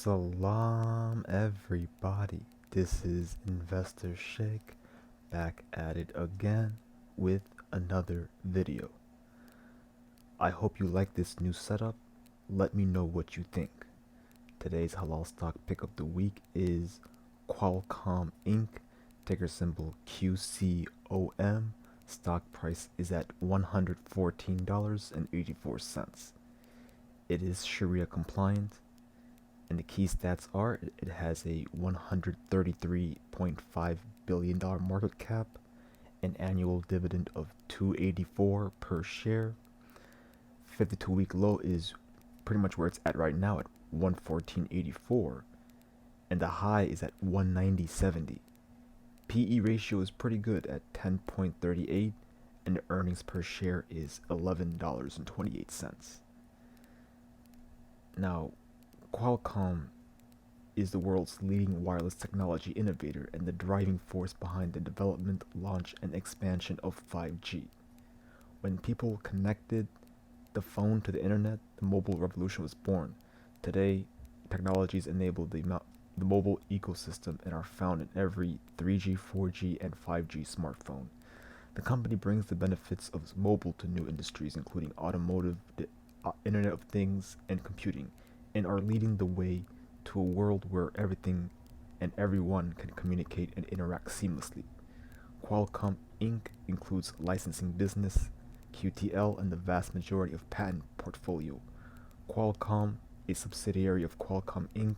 Salam, everybody. This is Investor Shake back at it again with another video. I hope you like this new setup. Let me know what you think. Today's halal stock pick of the week is Qualcomm Inc., ticker symbol QCOM. Stock price is at $114.84. It is Sharia compliant. And the key stats are it has a $133.5 billion market cap, an annual dividend of $2.84 per share. 52-week low is pretty much where it's at right now at 114.84, and the high is at 190.70. PE ratio is pretty good at 10.38, and the earnings per share is $11.28. Now, Qualcomm is the world's leading wireless technology innovator and the driving force behind the development, launch, and expansion of 5G. When people connected the phone to the internet, the mobile revolution was born. Today, technologies enable the mobile ecosystem and are found in every 3G, 4G, and 5G smartphone. The company brings the benefits of mobile to new industries, including automotive, the Internet of Things, and computing, and are leading the way to a world where everything and everyone can communicate and interact seamlessly. Qualcomm Inc. includes licensing business, QTL, and the vast majority of patent portfolio. Qualcomm, a subsidiary of Qualcomm Inc.,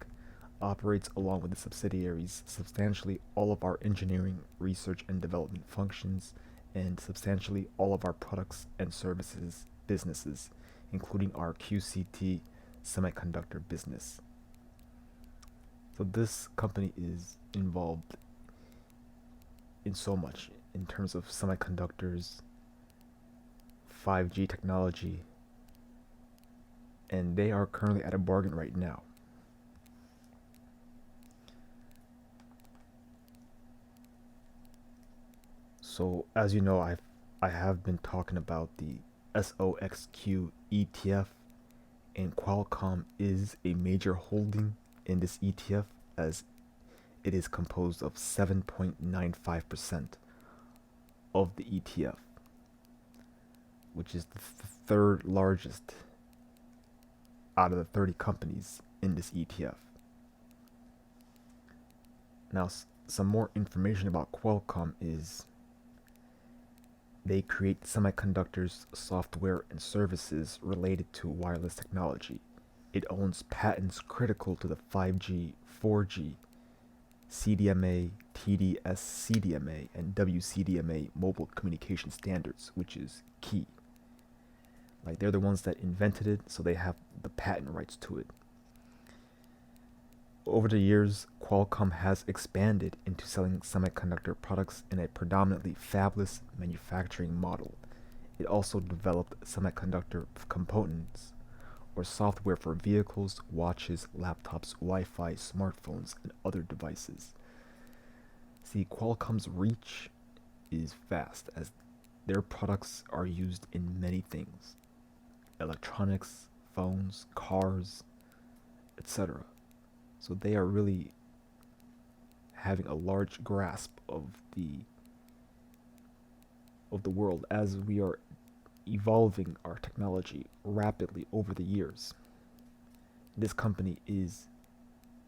operates along with the subsidiaries substantially all of our engineering, research, and development functions, and substantially all of our products and services businesses, including our QCT semiconductor business. So this company is involved in so much in terms of semiconductors, 5G technology, and they are currently at a bargain right now. So as you know, I have been talking about the SOXQ ETF, and Qualcomm is a major holding in this ETF as it is composed of 7.95% of the ETF, which is the third largest out of the 30 companies in this ETF. Now, some more information about Qualcomm is they create semiconductors, software, and services related to wireless technology. It owns patents critical to the 5G, 4G, CDMA, TD-SCDMA, and WCDMA mobile communication standards, which is key. Like, they're the ones that invented it, so they have the patent rights to it. Over the years, Qualcomm has expanded into selling semiconductor products in a predominantly fabless manufacturing model. It also developed semiconductor components or software for vehicles, watches, laptops, Wi-Fi, smartphones, and other devices. See, Qualcomm's reach is vast as their products are used in many things: electronics, phones, cars, etc. So they are really having a large grasp of the world as we are evolving our technology rapidly over the years. This company is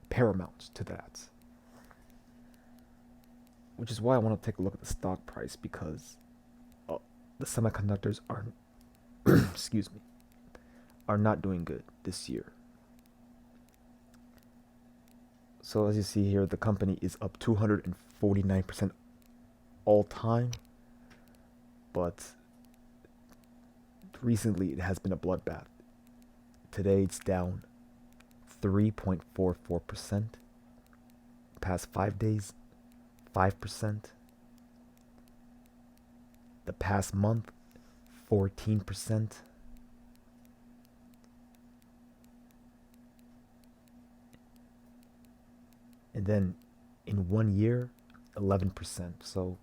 paramount to that, which is why I want to take a look at the stock price, because the semiconductors are excuse me, are not doing good this year. So as you see here, the company is up 249% all time, but recently it has been a bloodbath. Today it's down 3.44%. Past 5 days, 5%. The past month, 14%. And then in 1 year, 11%. So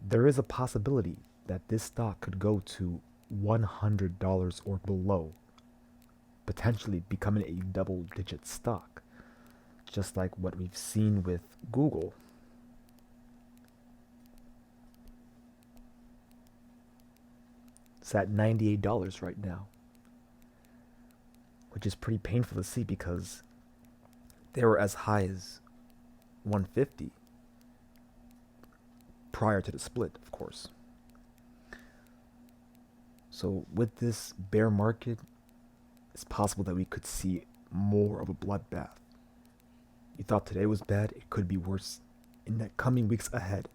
there is a possibility that this stock could go to $100 or below potentially becoming a double digit stock, just like what we've seen with Google. It's at $98 right now, which is pretty painful to see because they were as high as 150 prior to the split, of course. So, with this bear market, it's possible that we could see more of a bloodbath. You thought today was bad, it could be worse in the coming weeks ahead.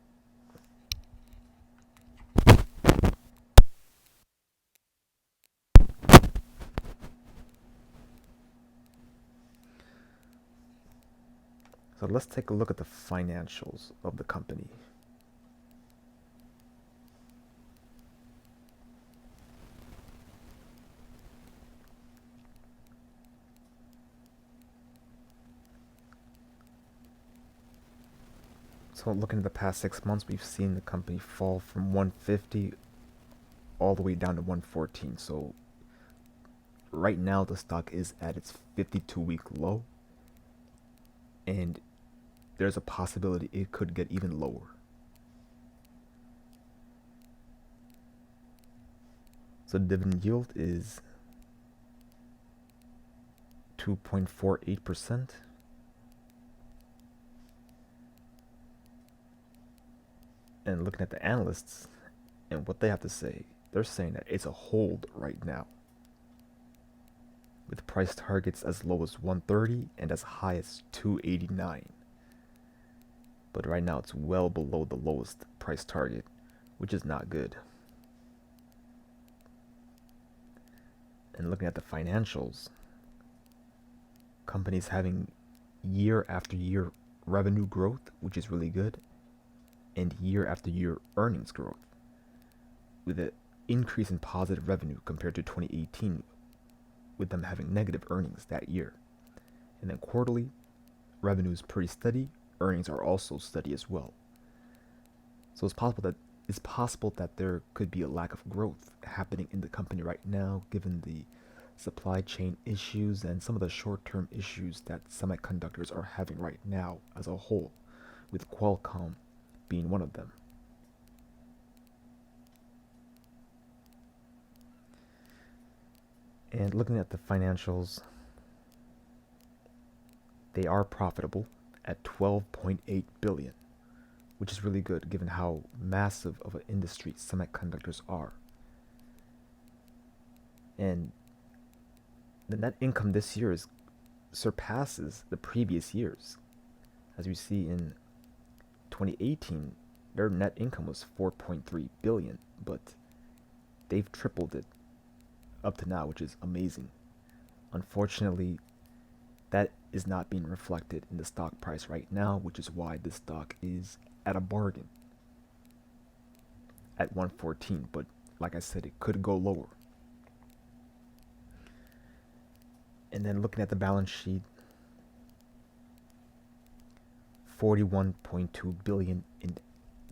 So, let's take a look at the financials of the company. So, looking at the past 6 months, we've seen the company fall from 150 all the way down to 114. So, right now, the stock is at its 52-week low, and there's a possibility it could get even lower. So, the dividend yield is 2.48%. And looking at the analysts and what they have to say, they're saying that it's a hold right now, with price targets as low as 130 and as high as 289. But right now it's well below the lowest price target, which is not good. And looking at the financials, companies having year after year revenue growth, which is really good, and year after year earnings growth, with an increase in positive revenue compared to 2018, with them having negative earnings that year. And then quarterly, revenue is pretty steady, earnings are also steady as well. So it's possible that there could be a lack of growth happening in the company right now, given the supply chain issues and some of the short-term issues that semiconductors are having right now as a whole, with Qualcomm being one of them. And looking at the financials, they are profitable at 12.8 billion, which is really good given how massive of an industry semiconductors are. And the net income this year surpasses the previous years. As we see in 2018, their net income was 4.3 billion, but they've tripled it up to now, which is amazing. Unfortunately, that is not being reflected in the stock price right now, which is why this stock is at a bargain at 114. But like I said, it could go lower. And then looking at the balance sheet, 41.2 billion in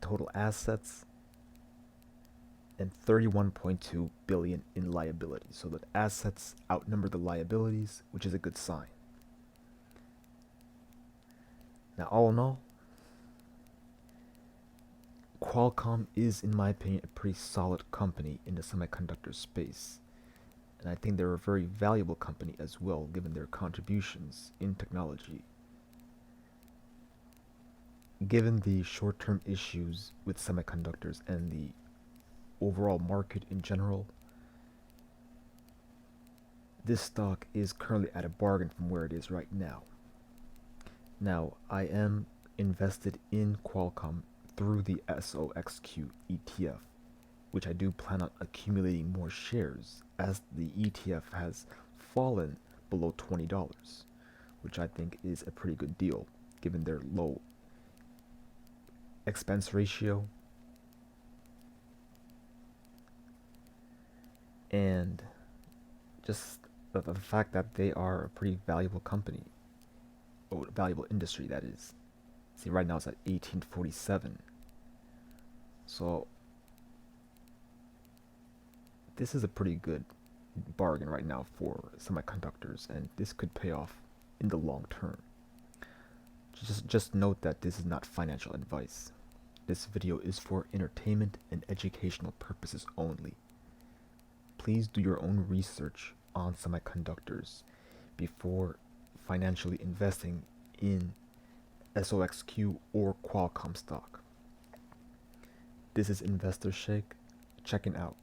total assets and 31.2 billion in liabilities. So the assets outnumber the liabilities, which is a good sign. Now, all in all, Qualcomm is, in my opinion, a pretty solid company in the semiconductor space. And I think they're a very valuable company as well, given their contributions in technology. Given the short-term issues with semiconductors and the overall market in general, this stock is currently at a bargain from where it is right now. Now, I am invested in Qualcomm through the SOXQ ETF, which I do plan on accumulating more shares as the ETF has fallen below $20, which I think is a pretty good deal given their low expense ratio and just the fact that they are a pretty valuable company, or valuable industry, that is. See, right now it's at 1847. So this is a pretty good bargain right now for semiconductors, and this could pay off in the long term. Just note that this is not financial advice. This video is for entertainment and educational purposes only. Please do your own research on semiconductors before financially investing in SOXQ or Qualcomm stock. This is Investor Shake, checking out.